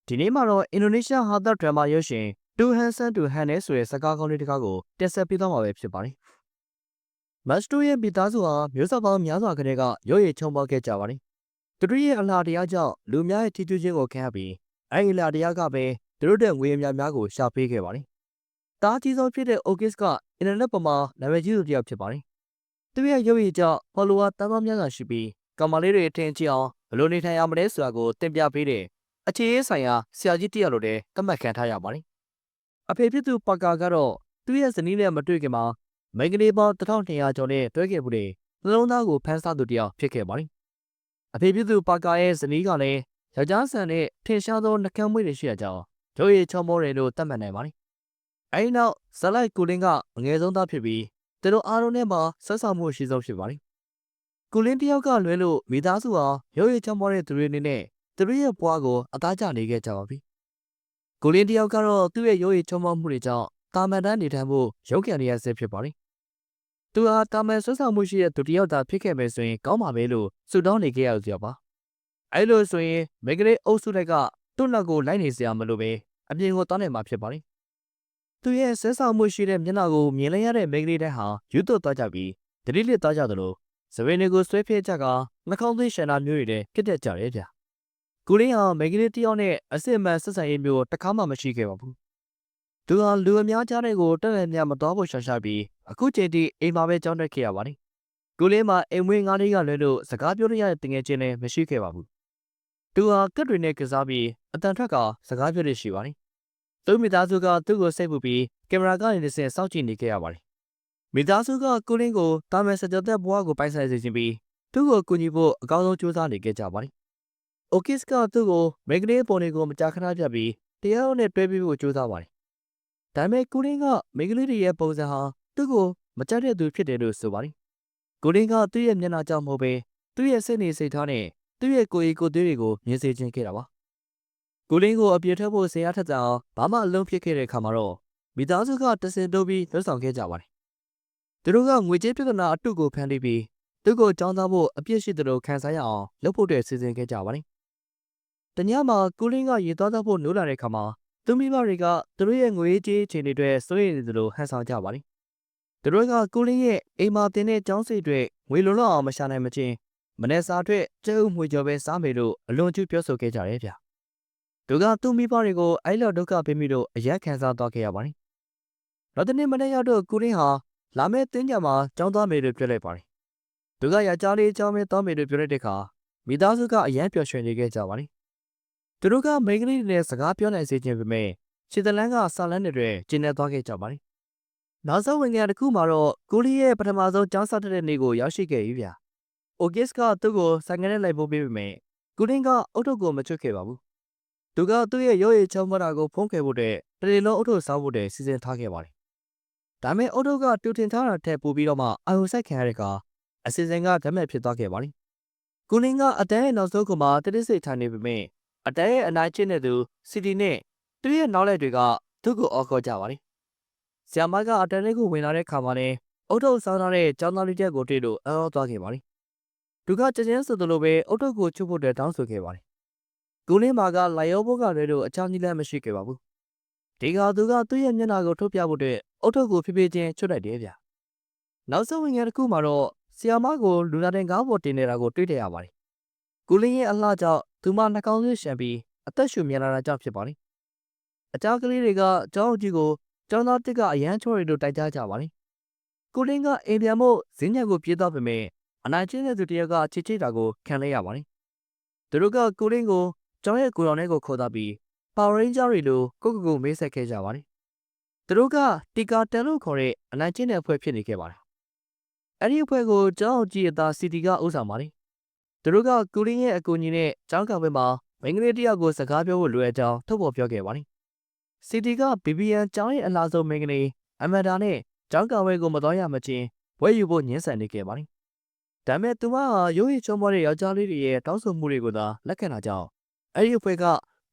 ဒီနေ့မှာတော့အင်ဒိုနီးရှားဟာသဒရမာရုပ်ရှင်တူဟန်ဆန်တူဟန်နဲ့ဆိုတဲ့စကားကောင်းလေးတစ်ကားကိုတင်ဆက်ပေးသွားမှာပဲဖြစ်ပါတယ်။မတ်စတိုရဲ့မိသားစုဟာမျိုးဆက်ပေါင်းများစွာခတဲ့ကရုပ်ရည်ချုံပေါက်ခဲ့ကြပါတယ်။သူတို့ရဲ့အလားတရားကြောင့်လူများရဲ့ထီးထူးခြင်းကိုခံရပြီးအဲဒီအလားတရားကပဲသူတို့တဲ့ငွေအများများကိုရှာပေးခဲ့ပါတယ်။တားကြီးဆုံးဖြစ်တဲ့အိုကစ်ကအင်တာနက်ပေါ်မှာနာမည်ကြီးသူတစ်ယောက်ဖြစ်ပါတယ်။သူရဲ့ရုပ်ရည်ကြောင့်ဖော်လိုဝါတန်းပေါင်းများစွာရှိပြီးကောင်မလေးတွေအထင်ကြီးအောင်ဘယ်လိုနေထိုင်ရမလဲဆိုတာကိုသင်ပြပေးတဲ့အခြေရေးဆိုင်ရာဆရာကြီးတယောက်လိုတည်းသတ်မှတ်ခံထားရပါတယ်။အဖေဖြစ်သူပါကာကတော့သူ့ရဲ့ဇနီးနဲ့မတွေ့ခင်မှာမိန်းကလေးပေါင်း1200ကျော်နဲ့တွဲခဲ့မှုတွေနှလုံးသားကိုဖမ်းဆသူတယောက်ဖြစ်ခဲ့ပါတယ်။အဖေဖြစ်သူပါကာရဲ့ဇနီးကလည်းယောက်ျားဆန်နဲ့ထင်ရှားသောနှကမ်းမွေးတွေရှိတဲ့ကြောင်းရုပ်ရည်ချောမောတယ်လို့သတ်မှတ်နိုင်ပါတယ်။အဲဒီနောက်ဇလိုက်ကူလင်းကအငယ်ဆုံးသားဖြစ်ပြီးသူတို့အားလုံးထဲမှာဆက်ဆောင်မှုရှိဆုံးဖြစ်ပါတယ်။ကူလင်းတယောက်ကလွဲလို့မိသားစုဟာရုပ်ရည်ချောမောတဲ့သူတွေအနေနဲ့သူတို့ရဲ့ဘဝကိုအသားကျနေခဲ့ကြပါပြီ။ကိုလင်းတယောက်ကတော့သူ့ရဲ့ရုပ်ရည်ချုံမောမှုတွေကြောင့်တာမန်တန်းနေထိုင်ဖို့ရုပ်ကံရရဆဲဖြစ်ပါတယ်။သူဟာတာမန်ဆွမ်းဆောင်မှုရှိတဲ့သူတယောက်သာဖြစ်ခဲ့မယ်ဆိုရင်ကောင်းပါပဲလို့ဆုတောင်းနေခဲ့ရသူပါ။အဲလိုဆိုရင်မိန်းကလေးအုပ်စုတိုက်ကသူ့နောက်ကိုလိုက်နေစရာမလိုပဲအပြင်ကိုသွားနိုင်မှာဖြစ်ပါတယ်။သူရဲ့ဆွမ်းဆောင်မှုရှိတဲ့မျက်နှာကိုမြင်လိုက်ရတဲ့မိန်းကလေးတိုင်းဟာယူသွတ်သွားကြပြီးတတိလစ်သွားကြသလိုစပင်းတွေကိုဆွဲဖျက်ကြကနှာခေါင်းသွင်းရှန်တာမျိုးတွေလည်းဖြစ်တတ်ကြတယ်ဗျ။ကိုလင်းဟာမိန်းကလေးတယောက်နဲ့အစစ်အမှန်ဆက်ဆံရေးမျိုးတစ်ခါမှမရှိခဲ့ပါဘူး။သူဟာလူအများကြားတဲ့ကိုတက်လက်များမတော်ဖို့ရှာရှာပြီးအခုချိန်ထိအိမ်မှာပဲကြောင်းတက်ခဲ့ရပါတယ်။ကိုလင်းမှာအိမ်မွေးငါးလေးကလွဲလို့စကားပြောရတဲ့တငယ်ချင်းလည်းမရှိခဲ့ပါဘူး။သူဟာကက်တွေနဲ့ကစားပြီးအတန်ထွက်ကစကားပြောရရှိပါတယ်။သူ့မိသားစုကသူ့ကိုစိတ်ပူပြီးကင်မရာကနေတစ်ဆင့်စောင့်ကြည့်နေခဲ့ရပါတယ်။မိသားစုကကိုလင်းကိုတာမန်စကြတဲ့ဘဝကိုပိုင်ဆိုင်စေချင်ပြီးသူ့ကိုကူညီဖို့အကောင်းဆုံးကြိုးစားနေခဲ့ကြပါတယ်။အိုကစ်ကသူ့ကိုမိန်းကလေးပုံတွေကိုမကြာခဏပြပြီးတရားနဲ့တွဲပြီးဖို့ကြိုးစားပါတယ်။ဒါပေမဲ့ကိုလင်းကမိန်းကလေးတွေရဲ့ပုံစံဟာသူ့ကိုမကြိုက်တဲ့သူဖြစ်တယ်လို့ဆိုပါတယ်။ကိုလင်းကသူ့ရဲ့မျက်နှာကြောင့်မဟုတ်ပဲသူ့ရဲ့စိတ်နေစိတ်ထားနဲ့သူ့ရဲ့ကိုယ်ရည်ကိုယ်သွေးတွေကိုမြင်စေခြင်းခဲ့တာပါ။ကိုလင်းကိုအပြစ်ထပ်ဖို့ဆရာထက်ကြောင်ဘာမှအလုံးဖြစ်ခဲ့တဲ့အခါမှာတော့မိသားစုကတဆင်တိုးပြီးလွှတ်ဆောင်ခဲ့ကြပါတယ်။သူတို့ကငွေကြေးပြဿနာအတုကိုဖန်တီးပြီးသူ့ကိုကြောင်းသားဖို့အပြစ်ရှိသလိုခံစားရအောင်လုပ်ဖို့တဲ့စီစဉ်ခဲ့ကြပါတယ်။တညမှာကိုလင်းကရေသွားသောဖို့နိုးလာတဲ့အခါမှာသူမိဘတွေကသူတို့ရဲ့ငွေကြေးအခြေအနေတွေစိုးရိမ်နေသလိုဟန်ဆောင်ကြပါတယ်။သူတို့ကကိုလင်းရဲ့အိမ်မှာတင်တဲ့ကျောင်းစိတ်တွေငွေလုံလောက်အောင်မရှာနိုင်မချင်းမနေ့စာအတွက်ကျဲဥမှွေကျော်ပဲစားမယ်လို့အလွန်ကျူးပြောဆိုခဲ့ကြတယ်ဗျ။သူကသူမိဘတွေကိုအဲ့လိုဒုက္ခပေးမိလို့အယက်ခံစားသွားခဲ့ရပါတယ်။နောက်တနေ့မနေ့ရောက်တော့ကိုလင်းဟာလာမယ့်တင်းကြမှာကျောင်းသားမယ်လို့ပြောလိုက်ပါတယ်။သူကရကြလေးကျောင်းမဲတောင်းမယ်လို့ပြောလိုက်တဲ့အခါမိသားစုကအယက်ပျော်ရွှင်နေခဲ့ကြပါတယ်။သူတို့ကမိန်းကလေးတွေနဲ့စကားပြောနိုင်စေခြင်းပေမဲ့ခြေတလန်းကဆာလန်းတွေကျင်းနေသွားခဲ့ကြပါတယ်။နောက်ဆုံးဝင်ငယ်တစ်ခုမှာတော့ကိုလီရဲ့ပထမဆုံးကျောင်းဆက်တဲ့နေ့ကိုရောက်ရှိခဲ့ပြီဗျ။အိုကစ်ကသူ့ကိုဆိုင်ငယ်နဲ့လိုက်ဖို့ပေးပေမဲ့ကိုလင်းကအုတ်ထုတ်ကိုမချွတ်ခဲ့ပါဘူး။သူကသူ့ရဲ့ရုပ်ရည်ချုံမတာကိုဖုံးခဲ့ဖို့တဲ့တရေလုံးအုတ်ထုတ်စားဖို့တဲ့စီစဉ်ထားခဲ့ပါတယ်။ဒါမဲ့အုတ်ထုတ်ကတူတင်ထားတာထက်ပိုပြီးတော့မှအာရုံစိုက်ခံရတဲ့အခါအစီအစဉ်ကဓာတ်မဲ့ဖြစ်သွားခဲ့ပါတယ်။ကိုလင်းကအတန်းရဲ့နောက်ဆုံးကမှတတိစိတ်ထိုင်နေပေမဲ့အတန်းရဲ့အနာကျင့်တဲ့သူစီတီနဲ့သူ့ရဲ့နောက်လက်တွေကသူ့ကိုအော်ခေါ်ကြပါတယ်။ဆီယမကအတန်းလေးကိုဝင်လာတဲ့ခါမှာလည်းအုတ်ထုတ်စားထားတဲ့ကျောင်းသားလေးတစ်ယောက်ကိုတွေ့လို့အော်သွားခဲ့ပါတယ်။သူကကြင်ဆိုသလိုပဲအုတ်ထုတ်ကိုချုပ်ဖို့တဲ့တောင်းဆိုခဲ့ပါတယ်။ကိုလင်းမာကလိုက်ရောဘိုးကလည်းတော့အချောင်းကြီးလည်းမရှိခဲ့ပါဘူး။ဒီကသူကသူ့ရဲ့မျက်နှာကိုထုတ်ပြဖို့တဲ့အုတ်ထုတ်ကိုဖြည်းဖြည်းချင်းချွတ်လိုက်တယ်ဗျ။နောက်ဆုံးဝင်ငယ်တစ်ခုမှာတော့ဆီယမကိုလူနာတင်ကားပေါ်တင်နေတာကိုတွေ့တယ်ရပါတယ်။ကိုလင်းရဲ့အလှကြောင့်သူမနှာခေါင်းသွင်းရှံပြီးအသက်ရှူမြန်လာတာကြောင့်ဖြစ်ပါတယ်။အကြောင်းကလေးတွေကကျောင်းအကြီးကိုကျောင်းသားတစ်ကအရန်ချော်ရီတို့တိုက်ကြကြပါတယ်။ကိုလင်းကအိမ်ပြန်ဖို့ဈဉ္ညံကိုပြေးသွားပေမဲ့အနိုင်ကျင်းတဲ့သူတယောက်ကချစ်ချစ်တာကိုခံလိုက်ရပါတယ်။သူတို့ကကိုလင်းကိုကျောင်းရဲ့ကိုတော်ထဲကိုခေါ်သွားပြီးပါဝါရင်းဂျာတွေလိုကိုမေးဆက်ခဲ့ကြပါတယ်။သူတို့ကတီကာတန်လို့ခေါ်တဲ့အနိုင်ကျင်းတဲ့အဖွဲ့ဖြစ်နေခဲ့ပါတယ်။အဲ့ဒီအဖွဲ့ကိုကျောင်းအကြီးအသားစီတီကဥဆောင်ပါတယ်။သူတို့ကကိုလင်းရဲ့အကူအညီနဲ့ကျောင်းကပွဲမှာမိန်းကလေးတယောက်ကိုစကားပြောဖို့လိုအပ်ကြောင်းထုတ်ဖော်ပြောခဲ့ပါတယ်။စီတီက BBN ကျောင်းရဲ့အလားဆုံးမိန်းကလေးအမန်ဒါနဲ့ကျောင်းကပွဲကိုမတော်ရမချင်းဝဲယူဖို့ညှင်းဆန်နေခဲ့ပါတယ်။ဒါပေမဲ့သူမဟာရိုးရီချုံမောတဲ့ယောက်ျားလေးတွေရဲ့တောင်းဆိုမှုတွေကိုသာလက်ခံတာကြောင့်အဲ့ဒီအဖွဲ့က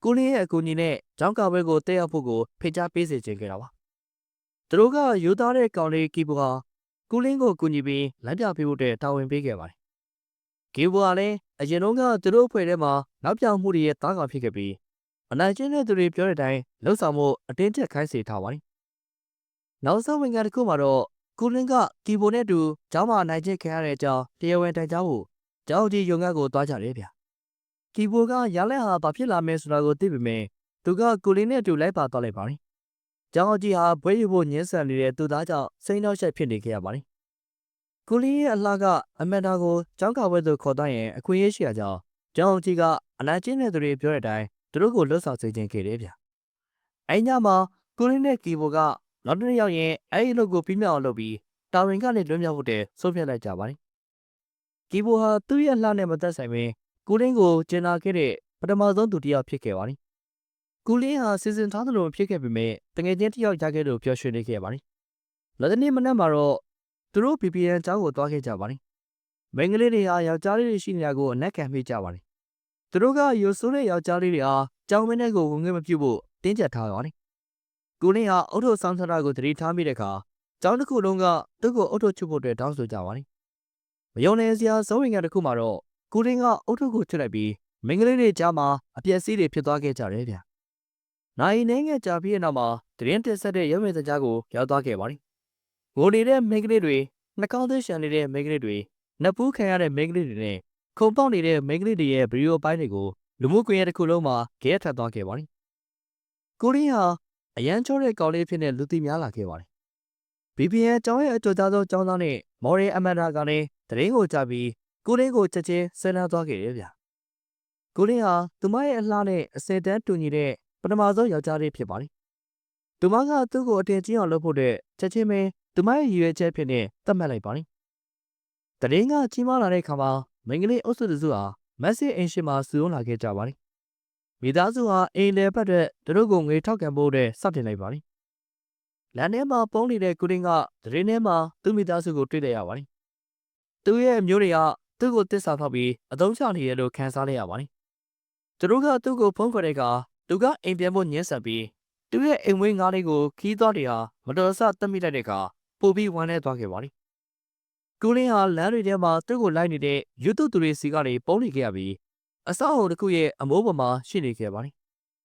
ကိုလင်းရဲ့အကူအညီနဲ့ကျောင်းကပွဲကိုတက်ရောက်ဖို့ကိုဖိတ်ကြားပေးစေချင်ခဲ့တာပါ။သူတို့ကယူသားတဲ့ကောင်လေးကီဘူဟာကိုလင်းကိုကူညီပြီးလမ်းပြပေးဖို့တာဝန်ပေးခဲ့ပါတယ်။ကီဘူကလည်းအရင်တုန်းကသူတို့အဖွဲ့ထဲမှာနောက်ပြောင်မှုတွေရဲ့တားကောင်ဖြစ်ခဲ့ပြီး အနိုင်ကျင့်တဲ့သူတွေပြောတဲ့အတိုင်းလှုပ်ဆောင်မှုအတင်းကျပ်ခိုင်းစေထားပါတယ်။နောက်ဆုံးဝင်ကတစ်ခုမှာတော့ကူလင်းကကီဘိုနဲ့တူကျောင်းမှာအနိုင်ကျင့်ခံရတဲ့အကြောင်းတရားဝင်တိုင်ကြားဖို့ကျောင်းကြီးရုံငန်းကိုသွားကြတယ်ဗျ။ကီဘိုကရလဲဟာဘာဖြစ်လာမယ်ဆိုတာကိုသိပေမဲ့သူကကူလင်းနဲ့အတူလိုက်ပါသွားလိုက်ပါတယ်။ကျောင်းကြီးဟာဘွဲယူဖို့ညှင်းဆန်နေတဲ့သူသားကြောင့်စိတ်နှောက်ယှက်ဖြစ်နေခဲ့ရပါတယ်။ကူလင်းရဲ့အလှကအမန်ဒါကိုကျောင်းကဝဲသူခေါ်သွားရင်အခွင့်အရေးရှိရာကြောင့်ကျောင်းကြီးကအနိုင်ကျင့်တဲ့သူတွေပြောတဲ့အတိုင်းသူတို့ကိုလှုပ်ဆောင်စေခြင်းခဲ့တယ်ဗျ။အဲ့ညမှာကူလင်းနဲ့ကီဘိုကနောက်တစ်ယောက်ရင်အဲ့ဒီအလုပ်ကိုပြီးမြောက်အောင်လုပ်ပြီးတာဝန်ကနေလွတ်မြောက်ဖို့တည်းဆုံးဖြတ်လိုက်ကြပါတယ်။ကီဘိုဟာသူ့ရဲ့လှနဲ့မသက်ဆိုင်ပင်ကူလင်းကိုကျင်နာခဲ့တဲ့ပထမဆုံးသူတစ်ယောက်ဖြစ်ခဲ့ပါတယ်။ကူလင်းဟာစီစဉ်ထားသလိုဖြစ်ခဲ့ပေမဲ့တငယ်ချင်းတစ်ယောက်ရခဲ့လို့ပျော်ရွှင်နေခဲ့ပါတယ်။နောက်တစ်နေ့မနက်မှာတော့သူတို့ BPN ကျောင်းကိုသွားခဲ့ကြပါတယ်။မိန်းကလေးတွေဟာယောက်ျားလေးတွေရှိနေတာကိုအနက်ခံမိကြပါတယ်။သူတို့ကယူဆိုးတဲ့ယောက်ျားလေးတွေဟာကျောင်းမင်းတွေကိုဝင်ခွင့်မပြုဖို့တင်းကျပ်ထားပါတယ်။ကူလင်းဟာအုတ်ထုတ်ဆောင်ထားတာကိုသတိထားမိတဲ့အခါကျောင်းတစ်ခုလုံးကသူ့ကိုအုတ်ထုတ်ချွတ်ဖို့အတွက်တောင်းဆိုကြပါတယ်။မယုံနိုင်စရာစိုးရိမ်ကတစ်ခုမှာတော့ကူလင်းကအုတ်ထုတ်ကိုချွတ်လိုက်ပြီးမိန်းကလေးတွေကြားမှာအပြက်စီးတွေဖြစ်သွားခဲ့ကြတယ်ဗျ။နိုင်နေငယ်ကြာပြီးတဲ့နောက်မှာတရင်တက်ဆက်တဲ့ရုပ်မြင်သကြားကိုရောက်သွားခဲ့ပါတယ်။ငိုနေတဲ့မိန်းကလေးတွေနှာခေါင်းသွေးရှံနေတဲ့မိန်းကလေးတွေနတ်ပူးခံရတဲ့မိန်းကလေးတွေနဲ့ခုံပေါက်နေတဲ့မိန်းကလေးတွေရဲ့ဗီဒီယိုပိုင်းတွေကိုလူမှုကွန်ရက်တစ်ခုလုံးမှာဂဲထပ်သွားခဲ့ပါတယ်။ကူလင်းဟာအရန်ချိုးတဲ့ကောင်လေးဖြစ်တဲ့လူသိများလာခဲ့ပါတယ်။ BPN ကျောင်းရဲ့အကျော်ကြားဆုံးကျောင်းသားနဲ့မော်ရီအမန်ဒါကလည်းတရင်ကိုကြပြီးကူလင်းကိုချက်ချင်းဆင်းလာသွားခဲ့တယ်ဗျ။ကူလင်းဟာသူမရဲ့အလှနဲ့အစင်တန်းတူညီတဲ့ပထမဆုံးယောက်ျားလေးဖြစ်ပါတယ်။သူမကသူ့ကိုအတင်ကြီးအောင်လုပ်ဖို့တဲ့ချက်ချင်းပဲသူမရဲ့ရည်ရွယ်ချက်ဖြစ်နေသတ်မှတ်လိုက်ပါတယ်။တရင်ကကြီးမားလာတဲ့အခါမှာမိန်းကလေးအုပ်စုတစုဟာမက်ဆေ့အိမ်ရှိမှာစုံလာခဲ့ကြပါတယ်။မိသားစုဟာအိမ်လယ်ဘက်တဲ့သူတို့ကိုငွေထောက်ခံဖို့တဲ့စတင်လိုက်ပါတယ်။လမ်းထဲမှာပုံးနေတဲ့ကူလင်းကတရင်ထဲမှာသူ့မိသားစုကိုတွေ့လိုက်ရပါတယ်။သူ့ရဲ့အမျိုးတွေကသူ့ကိုတစ္ဆာဖောက်ပြီးအသုံးချနေရလို့ခံစားလိုက်ရပါတယ်။သူတို့ကသူ့ကိုဖုန်းခေါ်တဲ့အခါသူကအိမ်ပြန်ဖို့ညှင်းဆန်ပြီးသူ့ရဲ့အိမ်ဝင်းငါးလေးကိုခီးသွားတွေဟာမတော်တဆတက်မိလိုက်တဲ့အခါပို့ပြီးဝမ်းထဲသွားခဲ့ပါတယ်။ကူလင်းဟာလမ်းတွေထဲမှာသူ့ကိုလိုက်နေတဲ့ယူတူသူတွေစီကနေပုံးနေခဲ့ရပြီးအဆောက်အုံတစ်ခုရဲ့အမိုးပေါ်မှာရှိနေခဲ့ပါတယ်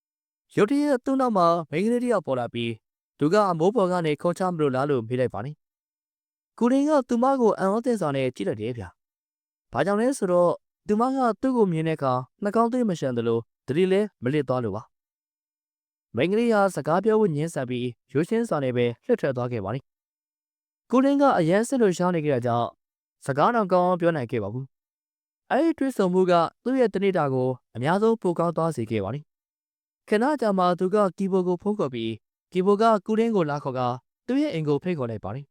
။ရုတ်တရက်သူ့နောက်မှာမိန်းကလေးတစ်ယောက်ပေါ်လာပြီးသူကအမိုးပေါ်ကနေခုံချမလို့လားလို့မေးလိုက်ပါတယ်။ကူလင်းကသူမကိုအံ့ဩသင့်စွာနဲ့ကြည့်လိုက်တယ်ဗျ။ဘာကြောင့်လဲဆိုတော့သူမကသူ့ကိုမြင်တဲ့အခါနှာခေါင်းသွေးမရှံသလိုတတိလဲမလစ်သွားလို့ပါ။မိန်းကလေးဟာစကားပြောဖို့ညှင်းဆန်ပြီးရိုးရှင်းစွာနဲ့ပဲလှည့်ထွက်သွားခဲ့ပါတယ်။ကူလင်းကအရန်စစ်လို့ရှားနေကြတဲ့ကြောင့်စကားတော့ကောင်းပြောနိုင်ခဲ့ပါဘူး။အဲဒီတွေ့ဆုံမှုကသူ့ရဲ့တနေ့တာကိုအများဆုံးပိုကောင်းသွားစေခဲ့ပါတယ်။ခဏကြာမှသူကကီဘိုကိုဖုန်းခေါ်ပြီးကီဘိုကကူလင်းကိုလာခေါ်ကသူ့ရဲ့အိမ်ကိုဖိတ်ခေါ်လိုက်ပါတယ်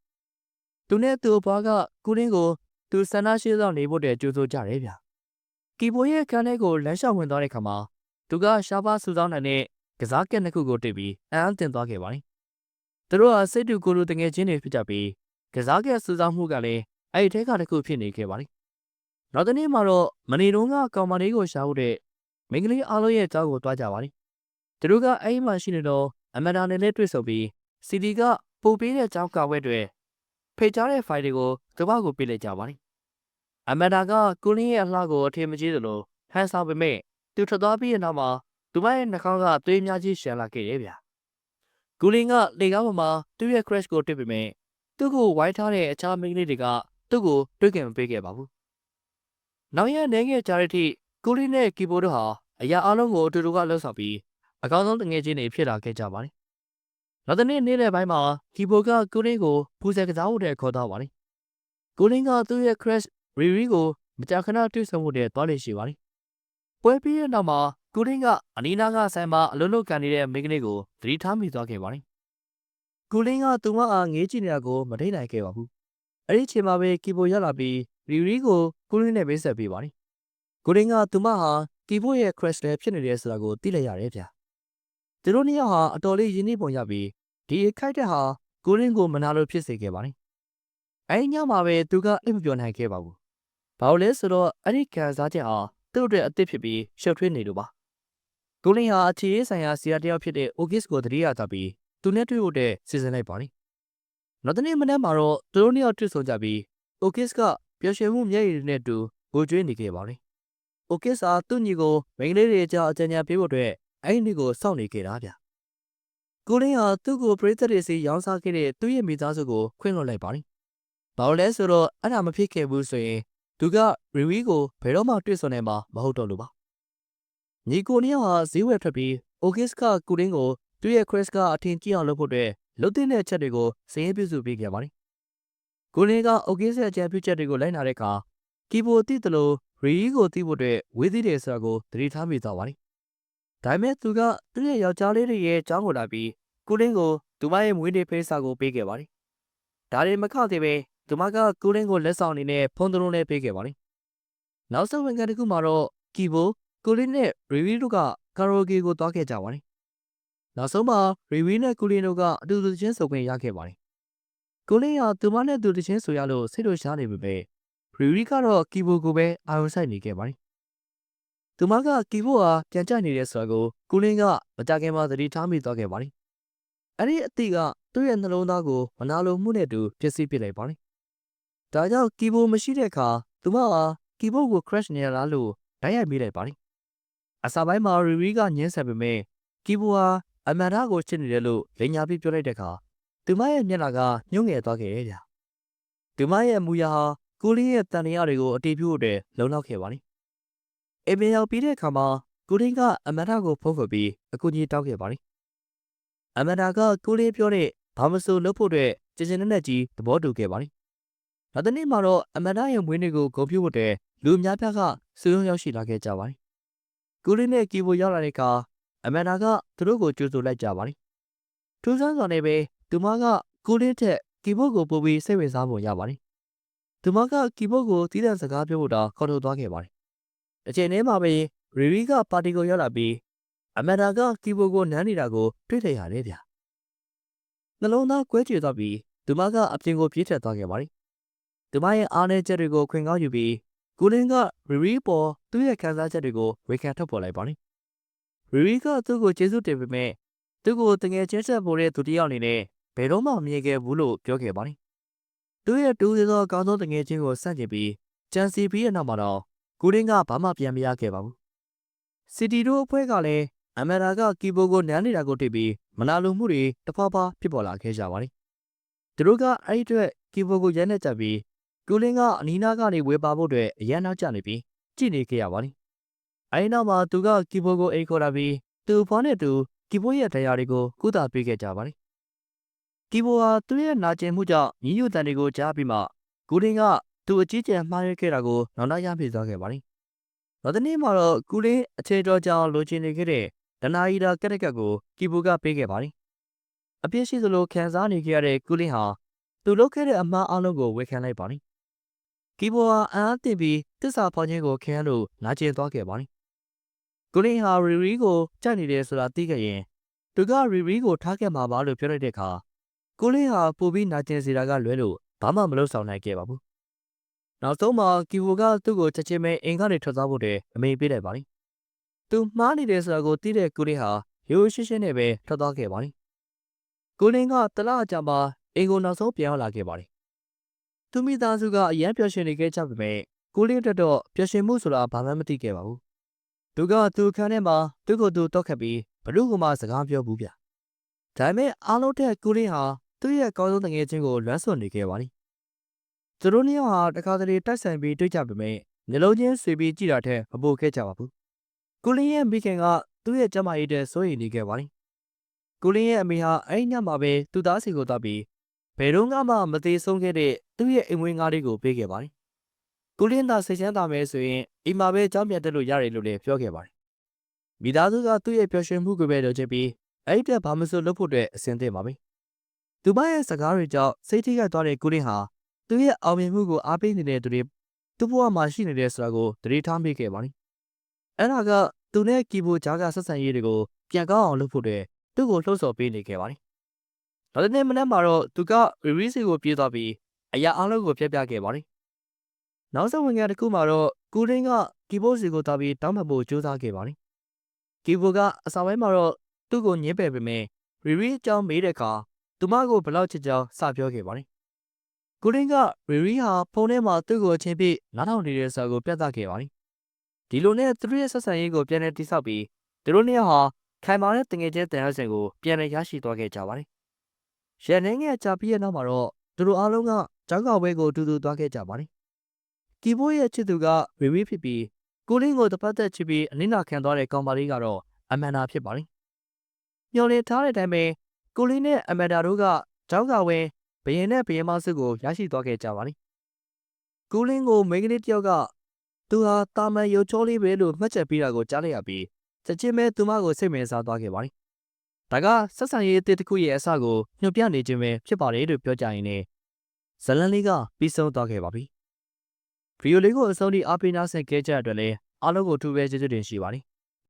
။သူနဲ့သူ့ဘွားကကူလင်းကိုသူဆန္ဒရှိသောနေဖို့တည်းကြိုးစိုးကြတယ်ဗျ။ကီဘိုရဲ့ခန်းထဲကိုလမ်းလျှောက်ဝင်သွားတဲ့ခါမှာသူကရှားပါးစုဆောင်းနိုင်တဲ့ကစားကက်နှစ်ခုကိုတွေ့ပြီးအံ့တင်သွားခဲ့ပါတယ်။သူတို့ဟာစိတ်တူကိုယ်တူတငယ်ချင်းတွေဖြစ်ကြပြီးကစားကက်စုဆောင်းမှုကလည်းအဲ့ဒီထဲကတစ်ခုဖြစ်နေခဲ့ပါတယ်။နောက်တနေ့မှာတော့မနေတုန်းကကောင်မလေးကိုရှာဖို့တဲ့မိန်းကလေးအားလုံးရဲ့ကြောက်ကိုတွားကြပါတယ်။သူတို့ကအဲ့ဒီမှာရှိနေတော့အမန်ဒါနဲ့လည်းတွေ့ဆုံပြီးစီဒီကပို့ပေးတဲ့ကြောက်ကဝဲတွေဖိတ်ကြားတဲ့ဖိုင်တွေကိုသူမကိုပေးလိုက်ကြပါတယ်။အမန်ဒါကကူလင်းရဲ့အလှကိုအထင်မကြီးသလိုဟန်ဆောင်ပေမဲ့သူထွက်သွားပြီးတဲ့နောက်မှာသူမရဲ့နှာခေါင်းကသွေးများကြီးရှံလာခဲ့တယ်ဗျ။ကူလင်းကလေကားပေါ်မှာသူ့ရဲ့ crush ကိုတွေ့ပေမဲ့သူ့ကိုဝိုင်းထားတဲ့အခြားမိန်းကလေးတွေကသူ့ကိုတွေ့ခင်မပေးခဲ့ပါဘူး။နောက်ရက်နေငယ်ကြာတဲ့အထိကူလင်းနဲ့ကီဘိုတို့ဟာအရာအလုံးကိုအတူတူကလှုပ်ဆောင်ပြီးအကောင်းဆုံးတငယ်ချင်းတွေဖြစ်လာခဲ့ကြပါတယ်။နောက်တနေ့နေ့လယ်ပိုင်းမှာကီဘိုကကူလင်းကိုပူဇော်ကစားဖို့တဲ့ခေါ်သွားပါတယ်။ကူလင်းကသူ့ရဲ့ crush ရီရီကိုမကြာခဏတွေ့ဆုံဖို့တဲ့သွားလေရှိပါတယ်။ပွဲပြီးတဲ့နောက်မှာကူလင်းကအနီးနားကဆိုင်မှာအလုံးလုံးကန်နေတဲ့မိန်းကလေးကိုသတိထားမိသွားခဲ့ပါတယ်။ကူလင်းကသူမအားငေးကြည့်နေတာကိုမထိနိုင်ခဲ့ပါဘူး။အဲ့ဒီအချိန်မှာပဲကီဘိုရောက်လာပြီးရီရီကိုကူလင်းနဲ့မိတ်ဆက်ပေးပါတယ်။ကူလင်းကသူမဟာကီဘိုရဲ့ crush လည်းဖြစ်နေတယ်ဆိုတာကိုသိလိုက်ရတယ်ဗျ။သူတို့နှစ်ယောက်ဟာအတော်လေးရင်းနှီးပုံရပြီးဒီခိုက်တဲ့ဟာကူလင်းကိုမနာလို့ဖြစ်စေခဲ့ပါတယ်။အဲ့ဒီညမှာပဲသူကအိပ်မပြောနိုင်ခဲ့ပါဘူး။ဘာလို့လဲဆိုတော့အဲ့ဒီခံစားချက်ဟာသူ့အတွက်အသစ်ဖြစ်ပြီးရှုပ်ထွေးနေလို့ပါ။ကူလင်းဟာအခြေရေးဆိုင်ရာဆရာတယောက်ဖြစ်တဲ့ Ogis ကိုတတိယထားပြီးသူနဲ့တွေ့ဖို့တဲ့စီစဉ်လိုက်ပါတယ်။နောက်တနေ့မနက်မှာတော့သူတို့နှစ်ယောက်တွေ့ဆုံကြပြီး Ogis ကပျော်ရွှင်မှုမျက်ရည်တွေနဲ့တူငိုကြွေးနေခဲ့ပါတယ်။ Ogis ဟာသူ့ညီကိုမိန်းကလေးတွေကြားအကြံဉာဏ်ပေးဖို့အတွက် အဲ့ဒီကိုစောင့်နေခဲ့တာဗျကိုလင်းဟာသူ့ကိုပရိသတ်တွေစီရောင်းစားခဲ့တဲ့သူ့ရဲ့မိသားစုကိုခွင့်လွှတ်လိုက်ပါတယ်ဘာလို့လဲဆိုတော့အဲ့ဒါမဖြစ်ခဲ့ဘူးဆိုရင်သူကရီဝီကိုဘယ်တော့မှတွေ့ဆုံနိုင်မှာမဟုတ်တော့လို့ပါညီကိုနှစ်ယောက်ဟာဈေးဝယ်ထွက်ပြီးအိုဂစ်ကကိုလင်းကိုသူ့ရဲ့ခရစ်ကအထင်ကြီးအောင်လုပ်ဖို့အတွက်လုပ်တဲ့ချက်တွေကိုစည်ရင်းပြုစုပေးခဲ့ပါတယ်ကိုလင်းကအိုဂစ်ရဲ့အကြံပြုချက်တွေကိုလိုက်နာတဲ့အခါကီဘိုသိတယ်လို့ရီဝီကိုသိဖို့အတွက်ဝေးသေးတယ်ဆိုတာကိုသတိထားမိသွားပါတယ်ဒါပေမဲ့သူကသူ့ရဲ့ယောက်ျားလေးတွေရဲ့ကြောင်းကိုလာပြီးကိုလင်းကိုသူမရဲ့မွေးနေ့ဖိတ်စာကိုပေးခဲ့ပါတယ်ဒါတွေမခသေးပဲသူမကကိုလင်းကိုလက်ဆောင်အနေနဲ့ဖုန်းသုံးလုံးလေးပေးခဲ့ပါတယ်နောက်ဆုံးဝင်ကတစ်ခုမှာတော့ကီဘိုကိုလင်းနဲ့ရီဝီတို့ကကာရိုဂီကိုသွားခဲ့ကြပါတယ်နောက်ဆုံးမှာရီဝီနဲ့ကိုလင်းတို့ကအတူတူချင်းဆိုခွင့်ရခဲ့ပါတယ်ကိုလင်းကသူမနဲ့သူတချင်းဆိုရလို့စိတ်လိုရှားနေပေမဲ့ရီဝီကတော့ကီဘိုကိုပဲအာရုံစိုက်နေခဲ့ပါတယ်သူမကကီဘိုဟာပြန်ကျနေတဲ့ဆိုတာကိုကိုလင်းကမကြခင်မှာသတိထားမိသွားခဲ့ပါတယ်အဲ့ဒီအသည့်ကသူ့ရဲ့နှလုံးသားကိုမနာလိုမှုနဲ့တူပျက်စီးပစ်လိုက်ပါတယ်ဒါကြောင့်ကီဘိုမရှိတဲ့အခါသူမဟာကီဘိုကို crash နေရလားလို့ဓာတ်ရိုက်မိလိုက်ပါတယ်အစာပိုင်းမှာရီဝီကညှင်းဆန်ပေမဲ့ကီဘိုဟာအမန်ဒါကိုချစ်နေတယ်လို့လိန်ညာပြီးပြောလိုက်တဲ့အခါသူမရဲ့မျက်နှာကညှို့ငယ်သွားခဲ့ရဲ့ဗျာသူမရဲ့မူရဟာကိုလင်းရဲ့တန်တရားတွေကိုအတီးပြုတ်အတွက်လုံလောက်ခဲ့ပါတယ်အိမ်ပြန်ရောက်ပြီးတဲ့အခါမှာကိုလင်းကအမန်ဒါကိုဖုံးကွယ်ပြီးအကူကြီးတောင်းခဲ့ပါတယ်အမန်ဒါကကိုလင်းပြောတဲ့ဘာမဆိုလုပ်ဖို့အတွက်ကျင်ကျင်နဲ့ကြီးသဘောတူခဲ့ပါတယ်နောက်တစ်နေ့မှာတော့အမန်ဒါရဲ့မွေးနေ့ကိုဂုဏ်ပြုဖို့အတွက်လူအများပြားကစုရုံးရောက်ရှိလာခဲ့ကြပါတယ်ကိုလင်းနဲ့ကီဘိုရောက်လာတဲ့အခါအမန်ဒါကသူတို့ကိုကြိုဆိုလိုက်ကြပါတယ်ထူးဆန်းစွာနဲ့ပဲသူမကကိုလင်းထက်ကီဘိုကိုပို့ပြီးစိတ်ဝင်စားပုံရပါတယ်သူမကကီဘိုကိုတီးတဲ့စကားပြောဖို့တော့ခေါ်ထုတ်သွားခဲ့ပါတယ်အချိန်ထဲမှာပဲရီရီကပါတီကိုရောက်လာပြီးအမန်ဒါကကီဘိုကိုနမ်းနေတာကိုတွေ့ထရတယ်ဗျနှလုံးသားကွဲကြေသွားပြီးသူမကအပြင်ကိုပြေးထွက်သွားခဲ့ပါတယ်သူမရဲ့အားနည်းချက်တွေကိုခွင့်ကောင်းယူပြီးကိုလင်းကရီရီပေါ်သူ့ရဲ့ခံစားချက်တွေကိုဝေခံထုတ်ပေါ်လိုက်ပါတယ်ရီရီကသူ့ကိုကျေးဇူးတင်ပေမဲ့သူ့ကိုတကယ်ချင်းဆက်ပေါ်တဲ့သူတစ်ယောက်အနေနဲ့ဘယ်တော့မှမမြင်ခဲ့ဘူးလို့ပြောခဲ့ပါတယ်သူ့ရဲ့တူးသေးသောကောင်းသောတကယ်ချင်းကိုစန့်ကျင်ပြီးကြံစီပြီးတဲ့နောက်မှာတော့ကိုလင်းကဘာမှပြန်မရခဲ့ပါဘူးစီတီတို့အဖွဲ့ကလည်းအမန်ဒါကကီဘိုကိုနမ်းနေတာကိုတွေ့ပြီးမနာလိုမှုတွေတဖွာဖွာဖြစ်ပေါ်လာခဲ့ကြပါတယ်သူတို့ကအဲ့ဒီအတွက်ကီဘိုကိုရိုက်နှက်ကြပြီးကိုလင်းကအနီးနားကနေဝေပါဖို့အတွက်အရန်နောက်ကျနေပြီးကြည့်နေခဲ့ရပါတယ်အဲဒီနောက်မှာသူကကီဘိုကိုအိမ်ခေါ်လာပြီးသူ့ဖွားနဲ့သူကီဘိုရဲ့တရားတွေကိုကုသပေးခဲ့ကြပါတယ်ကီဘိုဟာသူ့ရဲ့နာကျင်မှုကြောင့်ညီညွတ်တန်တွေကိုကြားပြီးမှကိုလင်းကသူ့အကြီးကျယ်မှားယွင်းခဲ့တာကိုနောက်နောက်ရပြသွားခဲ့ပါတယ်နောက်တစ်နေ့မှာတော့ကိုလင်းအချိန်တော်ကြာလိုချင်နေခဲ့တဲ့ဒနာယီတာကက်ကက်ကိုကီဘိုကပေးခဲ့ပါတယ်အပြစ်ရှိသလိုခံစားနေခဲ့ရတဲ့ကိုလင်းဟာသူလုပ်ခဲ့တဲ့အမှားအလုံးကိုဝေခံလိုက်ပါတယ်ကီဘိုဟာအံ့အားသင့်ပြီးတစ္ဆာဖောင်းခြင်းကိုခံရလို့နာကျင်သွားခဲ့ပါတယ်ကိုလင်းဟာရီရီကိုကြိုက်နေတယ်ဆိုတာသိခဲ့ရင်သူကရီရီကိုထားခဲ့မှာပါလို့ပြောလိုက်တဲ့အခါကိုလင်းဟာပိုပြီးနာကျင်စေတာကလွဲလို့ဘာမှမလုပ်ဆောင်နိုင်ခဲ့ပါဘူးနောက်ဆုံးမှာကီဘိုကသူ့ကိုချက်ချင်းပဲအိမ်ကနေထွက်သွားဖို့အမိန့်ပေးလိုက်ပါတယ်သူမှားနေတယ်ဆိုတာကိုသိတဲ့ကိုလင်းဟာရိုးရှင်းရှင်းနဲ့ပဲထွက်သွားခဲ့ပါတယ်ကိုလင်းကတလအကြာမှာအိမ်ကိုနောက်ဆုံးပြန်ရောက်လာခဲ့ပါတယ်သူမိသားစုကအရန်ပျော်ရွှင်နေခဲ့ကြပေမဲ့ကိုလင်းအတွက်တော့ပျော်ရွှင်မှုဆိုတာဘာမှမသိခဲ့ပါဘူးသူကသူ့ခန်းထဲမှာသူ့ကိုယ်သူတောက်ခတ်ပြီးဘလို့ကမှစကားပြောဘူးဗျဒါပေမဲ့အားလုံးတဲ့ကိုလင်းဟာသူ့ရဲ့ကောင်းဆုံးတငယ်ချင်းကိုလွမ်းဆွနေခဲ့ပါတယ်သူတို့နှစ်ယောက်ဟာတခါတလေတိုက်ဆိုင်ပြီးတွေ့ကြပေမဲ့နှလုံးချင်းဆွေပြီးကြည့်တာထက်မပိုခဲ့ကြပါဘူးကိုလင်းရဲ့မိခင်ကသူ့ရဲ့ကျမကြီးတဲ့စိုးရိမ်နေခဲ့ပါတယ်ကိုလင်းရဲ့အမေဟာအဲ့ညမှာပဲသူ့သားစီကိုတောက်ပြီးဘယ်တော့မှမသေးဆုံးခဲ့တဲ့သူ့ရဲ့အိမ်မွေးငါးလေးကိုပေးခဲ့ပါတယ်ကိုလင်းသာစိတ်ချမ်းသာမယ်ဆိုရင်အိမ်မှာပဲကြောင်းပြန်တက်လို့ရတယ်လို့လည်းပြောခဲ့ပါတယ်မိသားစုကသူ့ရဲ့ပျော်ရွှင်မှုကိုပဲလိုချင်ပြီးအဲ့ဒီတက်ဘာမဆိုလုပ်ဖို့အတွက်အဆင်သင့်ပါပဲသူမရဲ့စကားတွေကြောင့်စိတ်ထိခိုက်သွားတဲ့ကိုလင်းဟာသူ့ရဲ့အောင်မြင်မှုကိုအားပေးနေတဲ့သူတွေသူ့ဘဝမှာရှိနေတဲ့ဆိုတာကိုသတိထားမိခဲ့ပါတယ်အဲ့ဒါကသူနဲ့ကီဘိုဂျာကဆက်ဆံရေးတွေကိုပြန်ကောင်းအောင်လုပ်ဖို့အတွက်သူ့ကိုလှုံ့ဆော်ပေးနေခဲ့ပါတယ်နောက်တစ်နေ့မနက်မှာတော့သူကရီရီစီကိုပြေးသွားပြီးအရာအလုံးကိုပြပြခဲ့ပါတယ်နောက်ဆုံးဝင်ငယ်တစ်ခုမှာတော့ကိုလင်းကကီဘိုစီကိုသွားပြီးတောင်းပန်ဖို့ကြိုးစားခဲ့ပါတယ်ကီဘိုကအစာပိုင်းမှာတော့သူ့ကိုညှင်းပယ်ပေမဲ့ရီရီအကြောင်းမေးတဲ့အခါသူမကိုဘလောက်ချစ်ကြောင်းစပြောခဲ့ပါတယ်ကိုလင်းကရီရီဟာဖုန်းထဲမှာသူ့ကိုအချင်းပြနားထောင်နေတဲ့စာကိုပြသခဲ့ပါတယ်ဒီလိုနဲ့သူတို့ရဲ့ဆက်ဆံရေးကိုပြန်လည်တည်ဆောက်ပြီးသူတို့နှစ်ယောက်ဟာ ခိုင်မာတဲ့တငယ်ချင်းတန်ရုပ်စင်ကိုပြန်လည်ရရှိသွားခဲ့ကြပါတယ်။ရန်နေငယ်ကြာပြီးတဲ့နောက်မှာတော့သူတို့အားလုံးကကျောင်းကဝဲကိုအတူတူသွားခဲ့ကြပါတယ်။ကီဘိုးရဲ့ချစ်သူကဝီဝီဖြစ်ပြီးကိုလင်းကိုတစ်ပတ်သက်ချစ်ပြီးအနစ်နာခံသွားတဲ့ကောင်မလေးကတော့အမန်ဒါဖြစ်ပါတယ်။မျော်လင့်ထားတဲ့အတိုင်းပဲကိုလင်းနဲ့အမန်ဒါတို့ကကျောင်းကဝဲဘရင်နဲ့ဘရင်မဆုကိုရရှိသွားခဲ့ကြပါတယ်။ကိုလင်းကိုမိန်းကလေးတယောက်ကသူဟာတာမန်ရုပ်ချောလေးပဲလို့မှတ်ချက်ပေးတာကိုကြားလိုက်ရပြီးချက်ချင်းပဲသူမကိုစိတ်ဝင်စားသွားခဲ့ပါတယ်။ဒါကဆက်ဆံရေးအသစ်တစ်ခုရဲ့အစကိုညွှန်ပြနေခြင်းပဲဖြစ်ပါတယ်လို့ပြောကြရင်လည်းဇလန်လေးကပြီးဆုံးသွားခဲ့ပါပြီ။ဗီဒီယိုလေးကိုအဆုံးထိအားပေးနာဆင်ခဲ့ကြတဲ့အတွက်လည်းအားလုံးကိုအထူးပဲကျေးဇူးတင်ရှိပါတယ်။